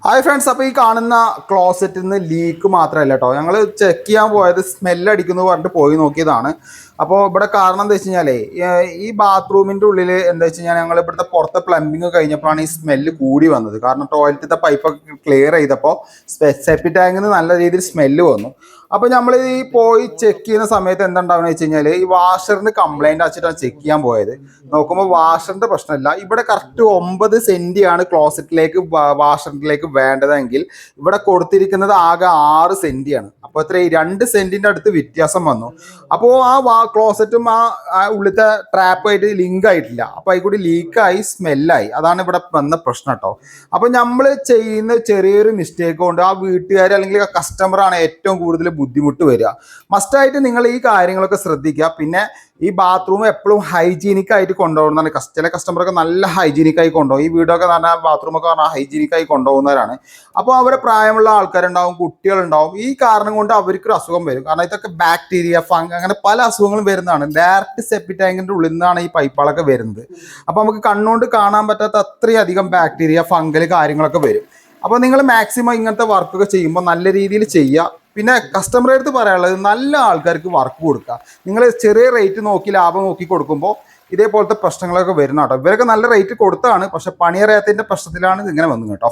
Hi friends, അപ്പോൾ ഈ കാണുന്ന ക്ലോസറ്റിൽ നിന്ന് ലീക്ക് മാത്രമല്ല കേട്ടോ, ഞങ്ങൾ ചെക്ക് ചെയ്യാൻ പോയത് സ്മെല്ലടിക്കുന്നു പറഞ്ഞിട്ട് പോയി നോക്കിയതാണ്. അപ്പോൾ ഇവിടെ കാരണം എന്താ വെച്ച് കഴിഞ്ഞാലേ, ഈ ബാത്റൂമിൻ്റെ ഉള്ളിൽ എന്താ വെച്ച് കഴിഞ്ഞാൽ ഞങ്ങൾ ഇവിടുത്തെ പുറത്തെ പ്ലംബിങ് കഴിഞ്ഞപ്പോഴാണ് ഈ സ്മെല്ല് കൂടി വന്നത്. കാരണം ടോയ്ലറ്റിൻ്റെ പൈപ്പൊക്കെ ക്ലിയർ ചെയ്തപ്പോൾ സെപ്റ്റി ടാങ്കിൽ നിന്ന് നല്ല രീതിയിൽ സ്മെല്ല് വന്നു. അപ്പോൾ നമ്മൾ ഈ പോയി ചെക്ക് ചെയ്യുന്ന സമയത്ത് എന്താണ്ടാവുക വെച്ച് കഴിഞ്ഞാൽ, ഈ വാഷറിന് കംപ്ലൈൻറ്റ് വെച്ചിട്ടാണ് ചെക്ക് ചെയ്യാൻ പോയത്. നോക്കുമ്പോൾ വാഷറിൻ്റെ പ്രശ്നമില്ല. ഇവിടെ കറക്റ്റ് 9 സെൻറ്റിയാണ് ക്ലോസറ്റിലേക്ക് വാഷറിലേക്ക് വേണ്ടതെങ്കിൽ ഇവിടെ കൊടുത്തിരിക്കുന്നത് ആകെ 6 സെൻറ്റിയാണ്. അപ്പോൾ എത്ര 2 സെൻറ്റിൻ്റെ അടുത്ത് വ്യത്യാസം വന്നു. അപ്പോൾ ആ ക്ലോസറ്റും ആ ഉള്ളിലത്തെ ട്രാപ്പായിട്ട് ലിങ്ക് ആയിട്ടില്ല. അപ്പോൾ അതിൽ കൂടി ലീക്കായി സ്മെല്ലായി. അതാണ് ഇവിടെ വന്ന പ്രശ്നം കേട്ടോ. അപ്പോൾ നമ്മൾ ചെയ്യുന്ന ചെറിയൊരു മിസ്റ്റേക്ക് കൊണ്ട് ആ വീട്ടുകാർ അല്ലെങ്കിൽ ആ കസ്റ്റമറാണ് ഏറ്റവും കൂടുതൽ ബുദ്ധിമുട്ട് വരിക. മസ്റ്റായിട്ട് നിങ്ങൾ ഈ കാര്യങ്ങളൊക്കെ ശ്രദ്ധിക്കുക. പിന്നെ ഈ ബാത്റൂം എപ്പോഴും ഹൈജീനിക് ആയിട്ട് കൊണ്ടുപോകുന്നതാണ്. ചില കസ്റ്റമറൊക്കെ നല്ല ഹൈജീനിക്കായി കൊണ്ടുപോകും. ഈ വീടൊക്കെ പറഞ്ഞാൽ ബാത്റൂമൊക്കെ പറഞ്ഞാൽ ഹൈജീനിക്കായി കൊണ്ടുപോകുന്നവരാണ്. അപ്പോൾ അവരെ പ്രായമുള്ള ആൾക്കാരുണ്ടാവും, കുട്ടികളുണ്ടാവും. ഈ കാരണം കൊണ്ട് അവർക്കൊരു അസുഖം വരും. കാരണം ഇതൊക്കെ ബാക്ടീരിയ, അങ്ങനെ പല അസുഖങ്ങളും വരുന്നതാണ്. ഡയറക്റ്റ് സെപ്റ്റി ടാങ്കിൻ്റെ ഉള്ളിൽ നിന്നാണ് ഈ പൈപ്പുകളൊക്കെ വരുന്നത്. അപ്പോൾ നമുക്ക് കണ്ണുകൊണ്ട് കാണാൻ പറ്റാത്ത അത്രയധികം ബാക്ടീരിയ, ഫംഗൽ കാര്യങ്ങളൊക്കെ വരും. അപ്പോൾ നിങ്ങൾ മാക്സിമം ഇങ്ങനത്തെ വർക്കൊക്കെ ചെയ്യുമ്പോൾ നല്ല രീതിയിൽ ചെയ്യുക. പിന്നെ കസ്റ്റമറെ അടുത്ത് പറയാനുള്ളത്, നല്ല ആൾക്കാർക്ക് വർക്ക് കൊടുക്കുക. നിങ്ങൾ ചെറിയ റേറ്റ് നോക്കി ലാഭം നോക്കി കൊടുക്കുമ്പോൾ ഇതേപോലത്തെ പ്രശ്നങ്ങളൊക്കെ വരുന്ന കേട്ടോ. ഇവരൊക്കെ നല്ല റേറ്റ് കൊടുത്താണ്, പക്ഷെ പണിയറിയാത്തതിൻ്റെ പ്രശ്നത്തിലാണ് ഇങ്ങനെ വന്നു കേട്ടോ.